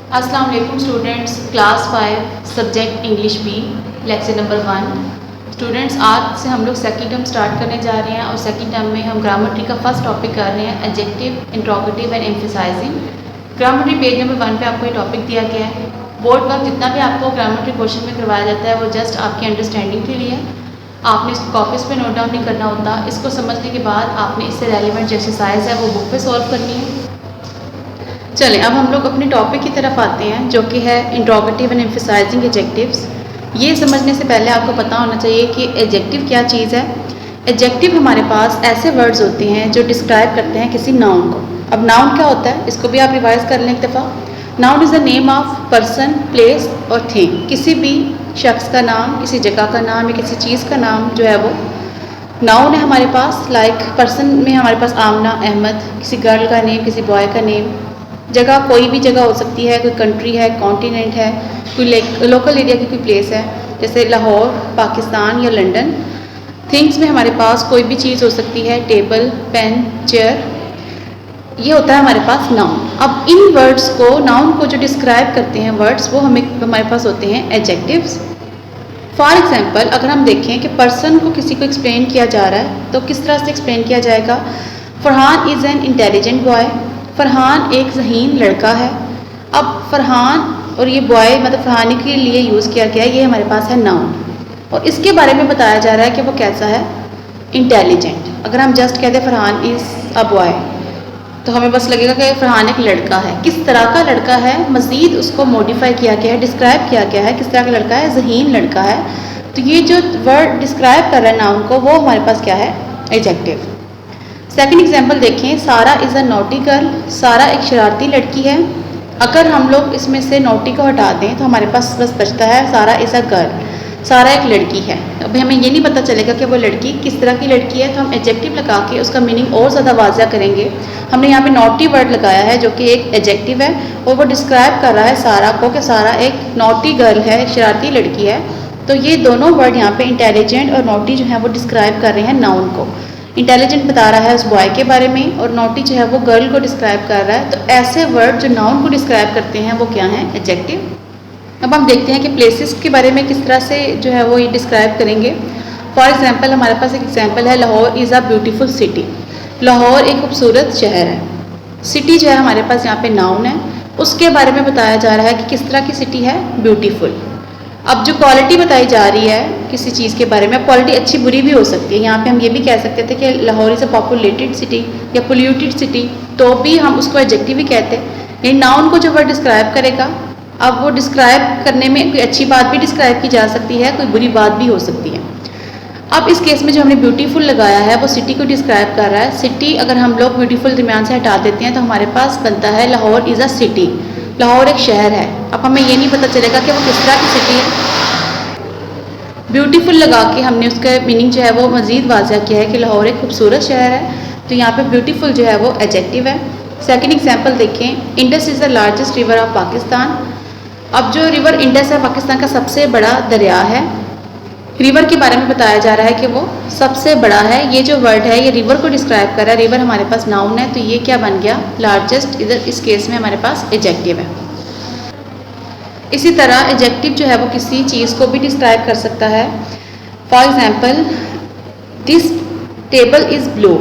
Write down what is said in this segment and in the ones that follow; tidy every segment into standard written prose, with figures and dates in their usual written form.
अस्सलाम वालेकुम students, class 5 subject English B, lecture number 1। Students, आज से हम लोग सेकंड टर्म स्टार्ट करने जा रहे हैं और सेकंड टर्म में हम ग्रामर ट्री का फर्स्ट टॉपिक कर रहे हैं, adjective, interrogative and emphasising. Grammar tree page number 1 पे आपको ये टॉपिक दिया गया है। बोर्ड वर्क जितना भी आपको ग्रामर ट्री क्वेश्चन में करवाया जाता है वो जस्ट आपकी अंडरस्टैंडिंग के लिए है। आपने इसको कॉपीज़ पे नोट डाउन नहीं करना होता। इसको समझने के बाद आपने इससे रेलिवेंट जो एक्सरसाइज है वो बुक पे सॉल्व करनी है। चलें, अब हम लोग अपने टॉपिक की तरफ आते हैं जो कि है इंट्रोगेटिव एंड एम्फसाइजिंग एडजेक्टिव्स। ये समझने से पहले आपको पता होना चाहिए कि एडजेक्टिव क्या चीज़ है। एडजेक्टिव हमारे पास ऐसे वर्ड्स होते हैं जो डिस्क्राइब करते हैं किसी नाउन को। अब नाउन क्या होता है, इसको भी आप रिवाइज कर लें एक दफ़ा। Noun is the name of person, place और थिंग। किसी भी शख्स का नाम, किसी जगह का नाम या किसी चीज़ का नाम जो है वो नाउन है हमारे पास। लाइक पर्सन में हमारे पास आमना, अहमद, किसी गर्ल का नेम, किसी बॉय का नेम। जगह कोई भी जगह हो सकती है, कोई कंट्री है, कॉन्टिनेंट है, कोई लोकल एरिया की कोई प्लेस है, जैसे लाहौर, पाकिस्तान या लंदन। थिंग्स में हमारे पास कोई भी चीज़ हो सकती है, टेबल, पेन, चेयर। ये होता है हमारे पास नाउन। अब इन वर्ड्स को, नाउन को जो डिस्क्राइब करते हैं वर्ड्स, वो हमारे पास होते हैं एडजेक्टिव्स। फॉर एग्जाम्पल, अगर हम देखें कि पर्सन को किसी को एक्सप्लेन किया जा रहा है तो किस तरह से एक्सप्लेन किया जाएगा। Farhan is an intelligent boy. Farhan एक ज़हीन लड़का है। अब फरहान और ये बॉय मतलब फरहान के लिए यूज़ किया गया है, ये हमारे पास है नाउन। और इसके बारे में बताया जा रहा है कि वो कैसा है, इंटेलिजेंट। अगर हम जस्ट कहते हैं फरहान इज़ अ बॉय तो हमें बस लगेगा कि फरहान एक लड़का है। किस तरह का लड़का है, मज़ीद उसको मॉडिफाई किया गया है, डिस्क्राइब किया गया है किस तरह का लड़का है, ज़हीन लड़का है। तो ये जो वर्ड डिस्क्राइब कर रहा है नाउन को, वो हमारे पास क्या है, एडजेक्टिव। सेकंड एग्जांपल देखें, सारा इज़ अ नॉटी गर्ल। सारा एक शरारती लड़की है। अगर हम लोग इसमें से नॉटी को हटा दें तो हमारे पास बस बचता है सारा इज़ अ गर्ल। सारा एक लड़की है। अभी हमें ये नहीं पता चलेगा कि वो लड़की किस तरह की लड़की है, तो हम एडजेक्टिव लगा के उसका मीनिंग और ज़्यादा वाज़ा करेंगे। हमने यहाँ पे नॉटी वर्ड लगाया है जो कि एक एडजेक्टिव है और वो डिस्क्राइब कर रहा है सारा को कि सारा एक नॉटी गर्ल है, एक शरारती लड़की है। तो ये दोनों वर्ड यहाँ पे इंटेलिजेंट और नॉटी जो है वो डिस्क्राइब कर रहे हैं नाउन को। इंटेलिजेंट बता रहा है उस बॉय के बारे में और नॉटी जो है वो गर्ल को डिस्क्राइब कर रहा है। तो ऐसे वर्ड जो नाउन को डिस्क्राइब करते हैं वो क्या हैं, एडजेक्टिव। अब हम देखते हैं कि प्लेसेस के बारे में किस तरह से जो है वो ये डिस्क्राइब करेंगे। फॉर एग्जांपल, हमारे पास एक एग्जांपल है, Lahore is a beautiful city. Lahore एक खूबसूरत शहर है। सिटी जो है हमारे पास यहाँ पे नाउन है, उसके बारे में बताया जा रहा है कि किस तरह की सिटी है, ब्यूटीफुल। अब जो क्वालिटी बताई जा रही है किसी चीज़ के बारे में, क्वालिटी अच्छी बुरी भी हो सकती है। यहाँ पे हम ये भी कह सकते थे कि Lahore is a populated city या पोल्यूटेड सिटी, तो भी हम उसको एडजेक्टिव ही कहते हैं। ये नाउन को जो वर्ड डिस्क्राइब करेगा, अब वो डिस्क्राइब करने में कोई अच्छी बात भी डिस्क्राइब की जा सकती है, कोई बुरी बात भी हो सकती है। अब इस केस में जो हमने ब्यूटीफुल लगाया है वो सिटी को डिस्क्राइब कर रहा है। सिटी अगर हम लोग ब्यूटीफुल दरमियान से हटा देते हैं तो हमारे पास बनता है Lahore is a city. Lahore एक शहर है। अब हमें ये नहीं पता चलेगा कि वो किस तरह की सिटी है। ब्यूटीफुल लगा के हमने उसका मीनिंग जो है वो मज़ीद वाज़ा किया है कि लाहौर एक खूबसूरत शहर है। तो यहाँ पे ब्यूटीफुल जो है वो एडजेक्टिव है। सेकंड एग्जांपल देखें, Indus is the largest river of Pakistan. अब जो रिवर इंडस है पाकिस्तान का सबसे बड़ा दरिया है। रिवर के बारे में बताया जा रहा है कि वो सबसे बड़ा है। ये जो वर्ड है ये रिवर को डिस्क्राइब कर रहा है। रिवर हमारे पास नाउन है, तो ये क्या बन गया, लार्जेस्ट। इधर इस केस में हमारे पास एडजेक्टिव है। इसी तरह एडजेक्टिव जो है वो किसी चीज़ को भी डिस्क्राइब कर सकता है। For example, this table is blue.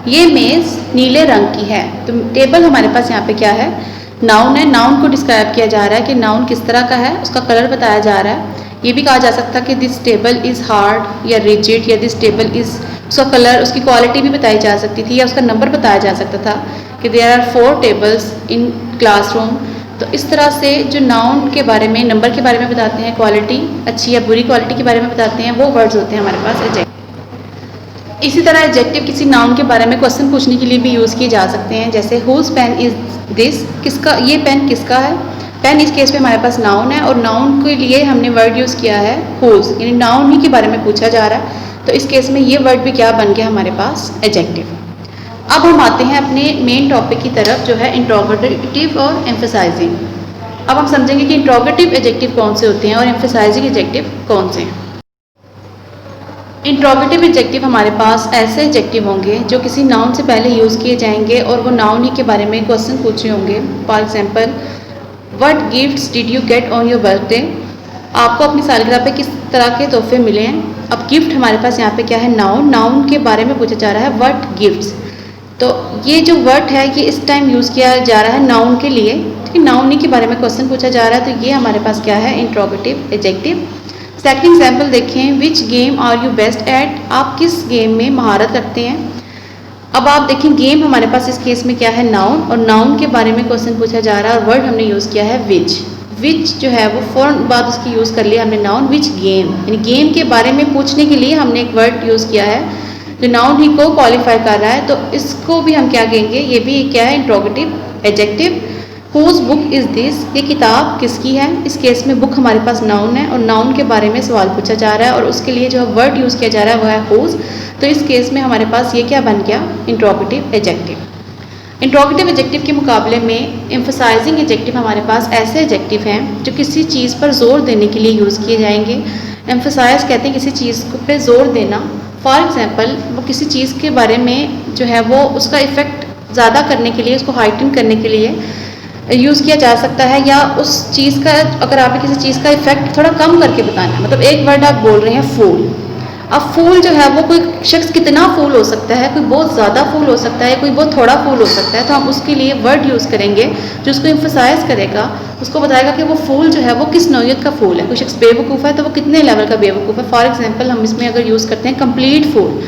ये मेज़ नीले रंग की है। तो टेबल हमारे पास यहाँ पे क्या है, नाउन है। नाउन को डिस्क्राइब किया जा रहा है कि नाउन किस तरह का है, उसका कलर बताया जा रहा है। ये भी कहा जा सकता है कि दिस टेबल इज़ हार्ड या रिजिड, या दिस टेबल इज़, उसका कलर, उसकी क्वालिटी भी बताई जा सकती थी, या उसका नंबर बताया जा सकता था कि there are 4 tables in classroom. तो इस तरह से जो नाउन के बारे में, नंबर के बारे में बताते हैं, क्वालिटी अच्छी या बुरी क्वालिटी के बारे में बताते हैं, वो वर्ड्स होते हैं हमारे पास एडजेक्टिव। इसी तरह एडजेक्टिव किसी नाउन के बारे में क्वेश्चन पूछने के लिए भी यूज़ किए जा सकते हैं। जैसे हुज पेन इज़ दिस, किसका, ये पेन किसका है। पेन इस केस में हमारे पास नाउन है और नाउन के लिए हमने वर्ड यूज़ किया है हुज, यानी नाउन ही के बारे में पूछा जा रहा है। तो इस केस में ये वर्ड भी क्या बन गया हमारे पास, एडजेक्टिव। अब हम आते हैं अपने मेन टॉपिक की तरफ जो है इंट्रोगेटिव और एम्फसाइजिंग। अब हम समझेंगे कि इंट्रोगेटिव एडजेक्टिव कौन से होते हैं और एम्फसाइजिंग एडजेक्टिव कौन से हैं। इंट्रोगेटिव एडजेक्टिव हमारे पास ऐसे एडजेक्टिव होंगे जो किसी नाउन से पहले यूज़ किए जाएंगे और वो नाउन ही के बारे में क्वेश्चन पूछ रहे होंगे। For example, what gifts did you get on your birthday, आपको अपनी सालगिरह पे किस तरह के तोहफे मिले हैं। अब गिफ्ट हमारे पास यहाँ पे क्या है, नाउन, नाउन के बारे में पूछा जा रहा है व्हाट गिफ्ट्स। तो ये जो वर्ड है ये इस टाइम यूज़ किया जा रहा है नाउन के लिए, ठीक है, नाउन ही के बारे में क्वेश्चन पूछा जा रहा है, तो ये हमारे पास क्या है, इंट्रोगेटिव एडजेक्टिव। सेकंड एग्जाम्पल देखें, which game are you best at, आप किस गेम में महारत रखते हैं। अब आप देखें गेम हमारे पास इस केस में क्या है, नाउन, और नाउन के बारे में क्वेश्चन पूछा जा रहा है और वर्ड हमने यूज़ किया है विच। विच जो है वो फ़ौरन बाद उसकी यूज़ कर लिया हमने नाउन, विच गेम, यानी गेम के बारे में पूछने के लिए हमने एक वर्ड यूज़ किया है जो नाउन ही को क्वालिफाई कर रहा है, तो इसको भी हम क्या कहेंगे, ये भी क्या है, interrogative adjective. Whose book is this, ये किताब किसकी है। इस केस में बुक हमारे पास नाउन है और नाउन के बारे में सवाल पूछा जा रहा है और उसके लिए जो वर्ड यूज़ किया जा रहा है वो है हुज, तो इस केस में हमारे पास ये क्या बन गया, इंट्रोगेटिव एडजेक्टिव। इंट्रोगेटिव एडजेक्टिव के मुकाबले में एम्फसाइजिंग एडजेक्टिव हमारे पास ऐसे एडजेक्टिव हैं जो किसी चीज़ पर जोर देने के लिए यूज़ किए जाएंगे। एम्फसाइज कहते हैं किसी चीज़ पे जोर देना। फॉर एग्जांपल वो किसी चीज़ के बारे में जो है वो उसका इफ़ेक्ट ज़्यादा करने के लिए, उसको हाइटन करने के लिए यूज़ किया जा सकता है, या उस चीज़ का अगर आपने किसी चीज़ का इफ़ेक्ट थोड़ा कम करके बताना है, मतलब एक वर्ड आप बोल रहे हैं फूल। अब फूल जो है वो कोई शख्स कितना फूल हो सकता है, कोई बहुत ज़्यादा फूल हो सकता है, कोई बहुत थोड़ा फूल हो सकता है, तो हम उसके लिए वर्ड यूज़ करेंगे जो उसको एम्फसाइज करेगा, उसको बताएगा कि वो फूल जो है वो किस नौइयत का फूल है। कोई शख्स बेवकूफ़ है तो वो कितने लेवल का बेवकूफ़ है। फॉर एग्जांपल हम इसमें अगर यूज़ करते हैं कंप्लीट फूल,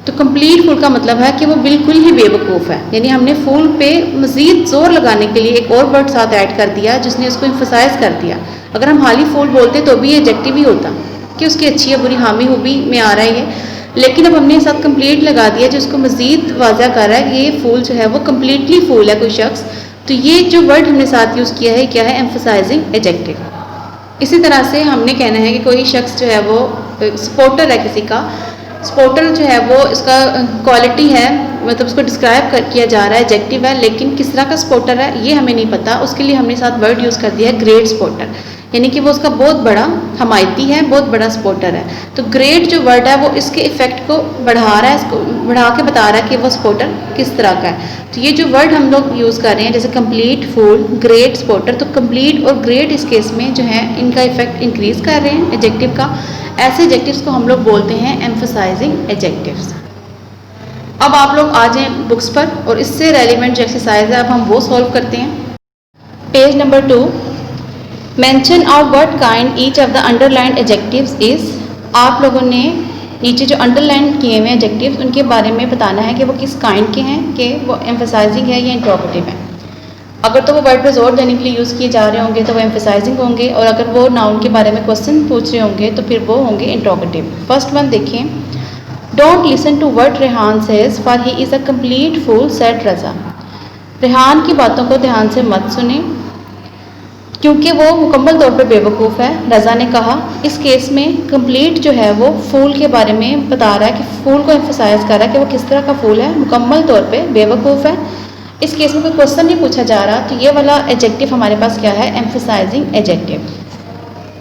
तो कंप्लीट फूल का मतलब है कि वो बिल्कुल ही बेवकूफ़ है, यानी हमने फूल पे मज़ीद ज़ोर लगाने के लिए एक और वर्ड साथ ऐड कर दिया जिसने उसको एम्फसाइज कर दिया। अगर हम खाली फूल बोलते तो भी एडजेक्टिव ही होता कि उसकी अच्छी या बुरी, हामी हुबी में आ रहा है ये, लेकिन अब हमने साथ कंप्लीट लगा दिया जिसको मज़ीद वाज़ा कर रहा है कि ये फूल जो है वो कम्प्लीटली फूल है कोई शख्स, तो ये जो वर्ड हमने साथ यूज़ किया है क्या है, एम्फसाइजिंग एडजेक्टिव। इसी तरह से हमने कहना है कि कोई शख्स जो है वो सपोर्टर है किसी का, सपोर्टर जो है वो इसका क्वालिटी है, मतलब उसको डिस्क्राइब किया जा रहा है, एडजेक्टिव है, लेकिन किस तरह का सपोर्टर है ये हमें नहीं पता, उसके लिए हमने साथ वर्ड यूज़ कर दिया है ग्रेट सपोर्टर, यानी कि वो उसका बहुत बड़ा हमायती है, बहुत बड़ा सपोर्टर है। तो ग्रेट जो वर्ड है वो इसके इफ़ेक्ट को बढ़ा रहा है, इसको बढ़ा के बता रहा है कि वो सपोर्टर किस तरह का है। तो ये जो वर्ड हम लोग यूज़ कर रहे हैं जैसे कंप्लीट फूल, ग्रेट सपोर्टर, तो कंप्लीट और ग्रेट इस केस में जो है इनका इफ़ेक्ट इंक्रीज़ कर रहे हैं एडजेक्टिव का। ऐसे एडजेक्टिव्स को हम लोग बोलते हैं एम्फसाइजिंग एडजेक्टिव्स। अब आप लोग आ जाएँ बुक्स पर और इससे रेलिवेंट जो एक्सरसाइज है अब हम वो सॉल्व करते हैं। Page number 2, mention out what kind each of the underlined adjectives is. आप लोगों ने नीचे जो अंडरलाइन किए हुए एडजेक्टिव्स उनके बारे में बताना है कि वो किस काइंड के हैं, कि वो एम्फसाइजिंग है या इंट्रोगेटिव है। अगर तो वो वर्ड पर जोर देने के लिए यूज़ किए जा रहे होंगे तो वो एम्फसाइजिंग होंगे, और अगर वो नाउन के बारे में क्वेश्चन पूछ रहे होंगे तो फिर वो होंगे इंट्रोगेटिव। फर्स्ट वन देखें, don't listen to what Rehan says for he is a complete fool said Raza. Rehan की बातों को ध्यान से मत सुने क्योंकि वो मुकम्मल तौर पर बेवकूफ़ है, रज़ा ने कहा। इस केस में कंप्लीट जो है वो फूल के बारे में बता रहा है कि फूल को एम्फसाइज कर रहा है कि वो किस तरह का फूल है, मुकम्मल तौर पे बेवकूफ़ है। इस केस में कोई क्वेश्चन नहीं पूछा जा रहा, तो ये वाला एडजेक्टिव हमारे पास क्या है, एम्फसाइजिंग एडजेक्टिव।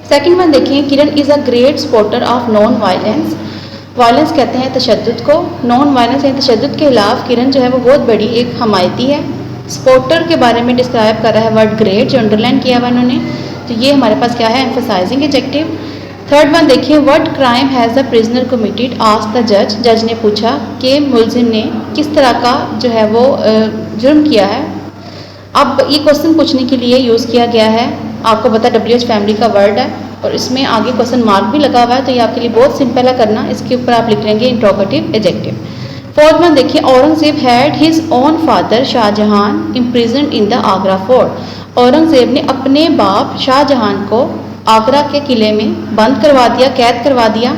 सेकंड वन देखें, Kiran is a great supporter of non violence. Violence कहते हैं तशद्दुद को, नॉन वायलेंस यानी तशद्दुद के खिलाफ किरण जो है वो बहुत बड़ी एक हमायती है। सपोर्टर के बारे में डिस्क्राइब कर रहा है वर्ड ग्रेट जो अंडरलाइन किया हुआ उन्होंने, तो ये हमारे पास क्या है, एम्फसाइजिंग एडजेक्टिव। थर्ड वन देखिए, what crime has the prisoner committed asked the जज। जज ने पूछा कि मुलजिम ने किस तरह का जो है वो जुर्म किया है। अब ये क्वेश्चन पूछने के लिए यूज़ किया गया है, आपको पता WH फैमिली का वर्ड है और इसमें आगे क्वेश्चन मार्क भी लगा हुआ है, तो ये आपके लिए बहुत सिंपल है करना। इसके ऊपर आप लिख लेंगे इंट्रोगेटिव एडजेक्टिव। फोर्थ वन देखिए, Aurangzeb had his own father Shah Jahan imprisoned in the Agra fort. Aurangzeb ने अपने बाप शाहजहान को आगरा के किले में बंद करवा दिया, कैद करवा दिया।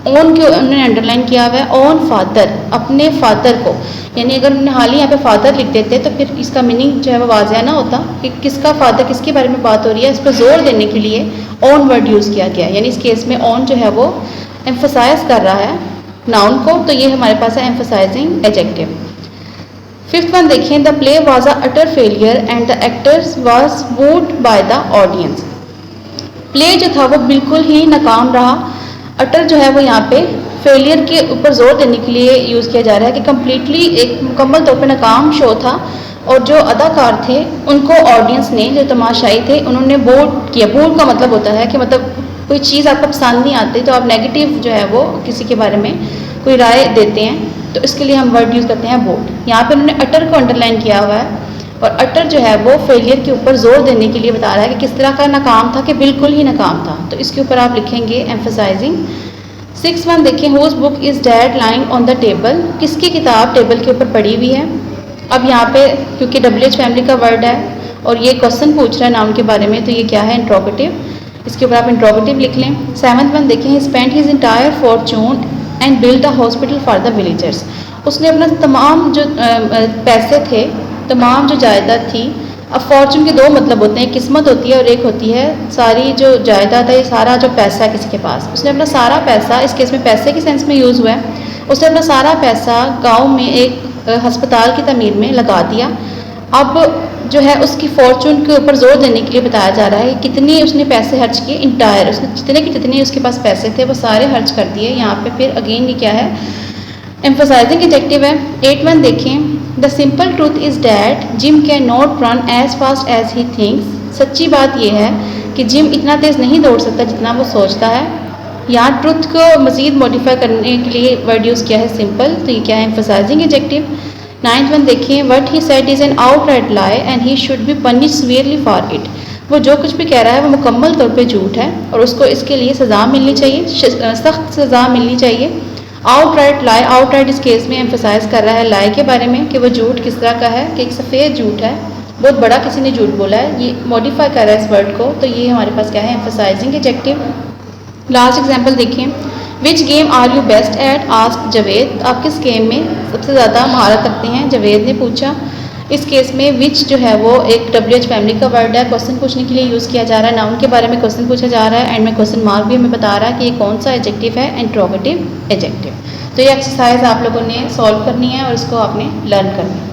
ओन के उन्होंने अंडरलाइन किया हुआ है, ओन फादर, अपने फादर को, यानी अगर उन्होंने हाल ही यहाँ पे फादर लिख देते तो फिर इसका मीनिंग जो है वो वाज़ह ना होता कि किसका फादर, किसके बारे में बात हो रही है। इस पर जोर देने के लिए ओन वर्ड यूज़ किया गया, यानी इस केस में ओन जो है वो एम्फसाइज कर रहा है नाउन को, तो ये हमारे पास है एम्फसाइजिंग एडजेक्टिव। फिफ्थ वन देखिए, the play was a utter failure and the actors was wooed by the audience. Play जो था वो बिल्कुल ही नाकाम रहा। अटर जो है वो यहाँ पे फेलियर के ऊपर जोर देने के लिए यूज़ किया जा रहा है कि कम्प्लीटली एक मुकम्मल तौर पे नाकाम शो था और जो अदाकार थे उनको ऑडियंस ने, जो तमाशाई थे, उन्होंने बोल्ड किया। बोल्ड का मतलब होता है कि मतलब कोई चीज़ आपको पसंद नहीं आती तो आप नेगेटिव जो है वो किसी के बारे में कोई राय देते हैं, तो इसके लिए हम वर्ड यूज़ करते हैं बोल्ड। यहाँ पे उन्होंने अटर को अंडरलाइन किया हुआ है, और अटर जो है वो फेलियर के ऊपर जोर देने के लिए बता रहा है कि किस तरह का नाकाम था, कि बिल्कुल ही नाकाम था। तो इसके ऊपर आप लिखेंगे एम्फसाइजिंग। 6 देखें, whose book is that lying on the table, किसकी किताब टेबल के ऊपर पड़ी हुई है। अब यहाँ पे क्योंकि WH फैमिली का वर्ड है और ये क्वेश्चन पूछ रहा है नाउन के बारे में, तो ये क्या है, इंट्रोगेटिव। इसके ऊपर आप इंट्रोगेटिव लिख लें। 7 देखें, ही spent his entire Fortune and build a hospital for the villagers, उसने अपना तमाम जो पैसे थे, तमाम जो जायदाद थी। अब फॉर्चून के दो मतलब होते हैं, किस्मत होती है और एक होती है सारी जो जायदाद है, ये सारा जो पैसा है किसी के पास। उसने अपना सारा पैसा, इस केस में पैसे के सेंस में यूज़ हुआ है, उसने अपना सारा पैसा गांव में एक अस्पताल की तमीर में लगा दिया। अब जो है उसकी फॉर्चून के ऊपर जोर देने के लिए बताया जा रहा है कितने उसने पैसे खर्च किए, इंटायर, उसने जितने के जितने उसके पास पैसे थे वो सारे खर्च कर दिए। यहाँ पे फिर अगेन ये क्या है, एम्फसाइजिंग एडजेक्टिव है। 8 देखें, the simple truth is that Jim can not run as fast as he thinks, सच्ची बात यह है कि जिम इतना तेज़ नहीं दौड़ सकता जितना वो सोचता है। यहाँ ट्रुथ को मज़ीद मॉडिफाई करने के लिए वर्ड यूज़ किया है सिंपल, तो ये क्या है, एम्फसाइजिंग एडजेक्टिव। 9 देखें, what he said is an outright lie and he should be punish severely for it, वो जो कुछ भी कह रहा है वो मुकम्मल तौर पे झूठ है और उसको इसके लिए सज़ा मिलनी चाहिए, सख्त सज़ा मिलनी चाहिए। आउटराइट लाई, आउटराइट इस केस में एम्फसाइज कर रहा है लाई के बारे में कि वो झूठ किस तरह का है, कि एक सफ़ेद झूठ है, बहुत बड़ा किसी ने झूठ बोला है, ये मॉडिफाई कर रहा है इस वर्ड को, तो ये हमारे पास क्या है, एम्फसाइजिंग एडजेक्टिव। लास्ट एग्जाम्पल देखें, which game are you best at, ask Javed, आप किस गेम में सबसे ज़्यादा महारत रखते हैं, जावेद ने पूछा। इस केस में विच जो है वो एक WH फैमिली का वर्ड है, क्वेश्चन पूछने के लिए यूज़ किया जा रहा है, नाउन के बारे में क्वेश्चन पूछा जा रहा है, एंड में क्वेश्चन मार्क भी हमें बता रहा है कि ये कौन सा एडजेक्टिव है, इंट्रोगेटिव एडजेक्टिव। तो ये एक्सरसाइज आप लोगों ने सॉल्व करनी है और इसको आपने लर्न करना है।